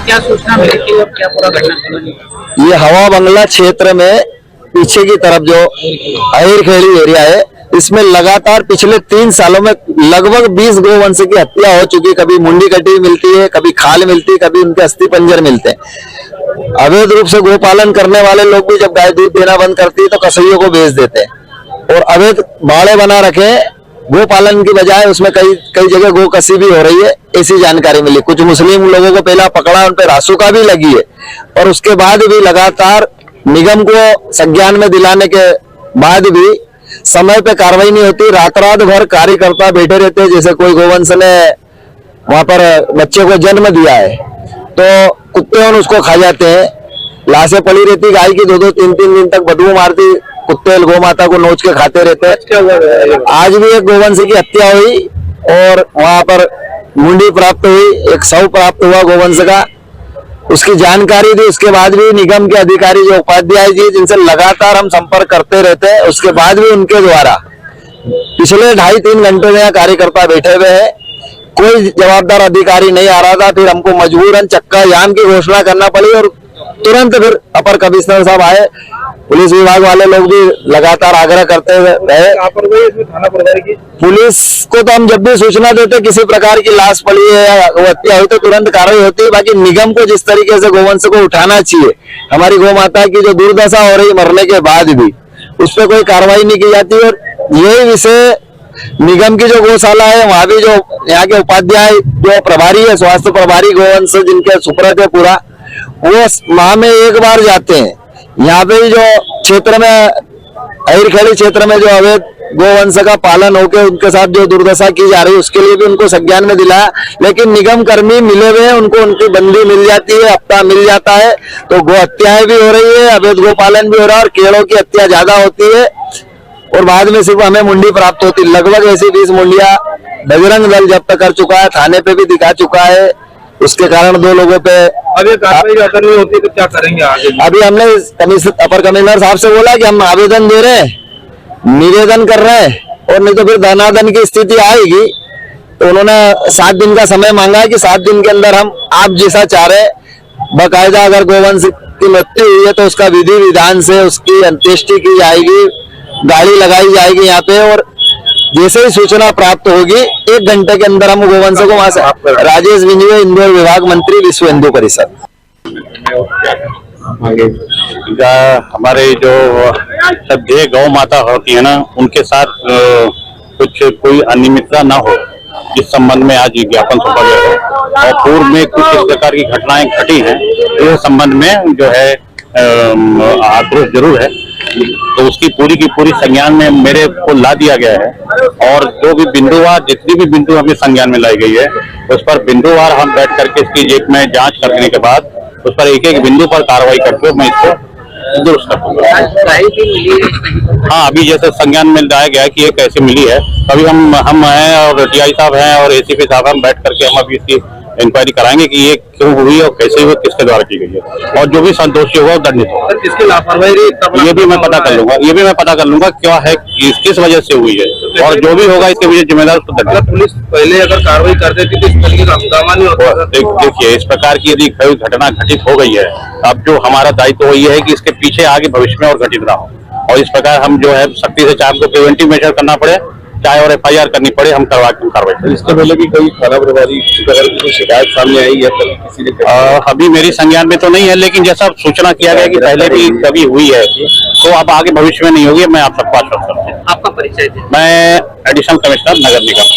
क्या सूचना मिली कि अब क्या पूरा घटना? ये हवा बंगला क्षेत्र में पीछे की तरफ जो अहिरखेड़ी एरिया है, इसमें लगातार पिछले 3 सालों में लगभग 20 गोवंश की हत्या हो चुकी। कभी मुंडी कटी मिलती है, कभी खाल मिलती है, कभी उनके अस्थि पंजर मिलते हैं। अवैध रूप से गोपालन करने वाले लोग भी जब गाय दूध देना बंद करती है तो कसैयों को बेच देते हैं और अवैध बाड़े बना रखे गोपालन की बजाय उसमें कई जगह गो कसी भी हो रही है, ऐसी जानकारी मिली। कुछ मुस्लिम लोगों को पहला पकड़ा, उन पर रासुका भी लगी है और उसके बाद भी लगातार निगम को संज्ञान में दिलाने के बाद भी समय पे कार्रवाई नहीं होती। रात भर कार्यकर्ता बैठे रहते हैं, जैसे कोई गोवंश ने वहां पर बच्चे को जन्म दिया है तो कुत्ते उसको खा जाते हैं। लाशें पड़ी रहती गाय की, 2-2, 3-3 दिन तक बदबू मारती, कुत्ते गौ माता को नोच के खाते रहते हैं। आज भी एक गोवंश की हत्या हुई और वहां पर मुंडी प्राप्त हुई, एक शव प्राप्त हुआ गोवंश का, उसकी जानकारी दी। उसके बाद भी निगम के अधिकारी जो उपाध्याय जी, जिनसे लगातार हम संपर्क करते रहते हैं, उसके बाद भी उनके द्वारा पिछले 2.5-3 घंटे में कार्यकर्ता बैठे हुए हैं, कोई जवाबदार अधिकारी नहीं आ रहा था। फिर हमको मजबूरन चक्का जाम की घोषणा करना पड़ी और तुरंत फिर अपर कमिश्नर साहब आए। पुलिस विभाग वाले लोग भी लगातार आग्रह करते रहे। पुलिस को तो हम जब भी सूचना देते किसी प्रकार की लाश पड़ी है या हत्या हुई तो तुरंत कार्रवाई होती है। बाकी निगम को जिस तरीके से गोवंश को उठाना चाहिए, हमारी गौ माता की जो दुर्दशा हो रही मरने के बाद भी, उस पर कोई कार्रवाई नहीं की जाती। और यही विषय निगम की जो गौशाला है, वहां भी जो यहाँ के उपाध्याय जो प्रभारी है, स्वास्थ्य प्रभारी गोवंश जिनके सुपुर्द है पूरा, वो माह में एक बार जाते हैं। यहाँ पे जो क्षेत्र में अहिरखेड़ी क्षेत्र में जो अवैध गोवंश का पालन होकर उनके साथ जो दुर्दशा की जा रही है, उसके लिए भी उनको संज्ञान में दिलाया। लेकिन निगम कर्मी मिले हुए हैं, उनको उनकी बंदी मिल जाती है, हफ्ता मिल जाता है, तो गो हत्याएं भी हो रही है, अवैध गोपालन भी हो रहा है और केड़ों की हत्या ज्यादा होती है और बाद में सिर्फ हमें मुंडी प्राप्त होती। लगभग ऐसी 20 मुंडिया बजरंग दल जब्त कर चुका है, थाने पे भी दिखा चुका है। उसके कारण 2 लोगों पे अभी कार्रवाई अगर नहीं होती तो क्या करेंगे आगे? अभी हमने अपर कमिश्नर साहब से बोला कि हम आवेदन दे रहे हैं, निवेदन कर रहे हैं और नहीं तो फिर धनादन की स्थिति आएगी। तो उन्होंने 7 दिन का समय मांगा है कि 7 दिन के अंदर हम आप जैसा चाह रहे बाकायदा अगर गोवंश की मृत्यु हुई है तो उसका विधि विधान से उसकी अंत्येष्टि की जाएगी, गाड़ी लगाई जाएगी यहाँ पे और जैसे ही सूचना प्राप्त होगी 1 घंटे के अंदर हम गोवंश को वहां से। राजेश विंजवे, इंदौर विभाग मंत्री, विश्व हिंदू परिषद। हमारे जो श्रद्धेय गौ माता होती है ना, उनके साथ कोई अनियमितता ना हो, इस संबंध में आज ज्ञापन सौंपा गया है और पूर्व में कुछ इस प्रकार की घटनाएं घटी हैं, इस संबंध में जो है आक्रोश जरूर है। तो उसकी पूरी की पूरी संज्ञान में मेरे को ला दिया गया है और जो भी बिंदुवार जितनी भी बिंदु हमें संज्ञान में लाई गई है उस पर बिंदुवार हम बैठ करके इसकी एक में जांच करने के बाद उस पर एक बिंदु पर कार्रवाई करके मैं इसको दुरुस्त कर दूंगा। हाँ, अभी जैसे संज्ञान में लाया गया कि ये कैसे मिली है, अभी हम हैं और टीआई साहब हैं और एसीपी साहब हम बैठ करके हम अभी इसकी इंक्वायरी कराएंगे कि ये क्यों हुई और कैसे हुई, किसके द्वारा की गई है, और जो भी संतोषी होगा वो दंडित होगा। सर किसकी लापरवाही ये भी मैं पता कर लूंगा, क्या है, किस वजह से हुई है, और जो भी होगा इसके पीछे जिम्मेदार उसको दंडित। अगर पुलिस पहले अगर कार्रवाई कर देती तो इस तरीके का हंगामा नहीं होता सर। देखिए, इस प्रकार की यदि कोई घटना घटित हो गई है, अब जो हमारा दायित्व ये है कि इसके पीछे आगे भविष्य में और घटित ना हो, और इस प्रकार हम जो है सख्ती से, चाहे हमको प्रिवेंटिव मेजर करना पड़े, चाहे और FIR करनी पड़े, हम कार्रवाई करें। इसके पहले भी कोई खाना बर्बादी अगर कोई शिकायत सामने आई है कभी किसी ने अभी मेरी संज्ञान में तो नहीं है, लेकिन जैसा सूचना किया गया कि पहले भी कभी हुई है, तो अब आगे भविष्य में नहीं होगी। मैं आप सबको आश्वस्त करता हूँ। आपका परिचय दें। मैं एडिशनल कमिश्नर नगर निगम।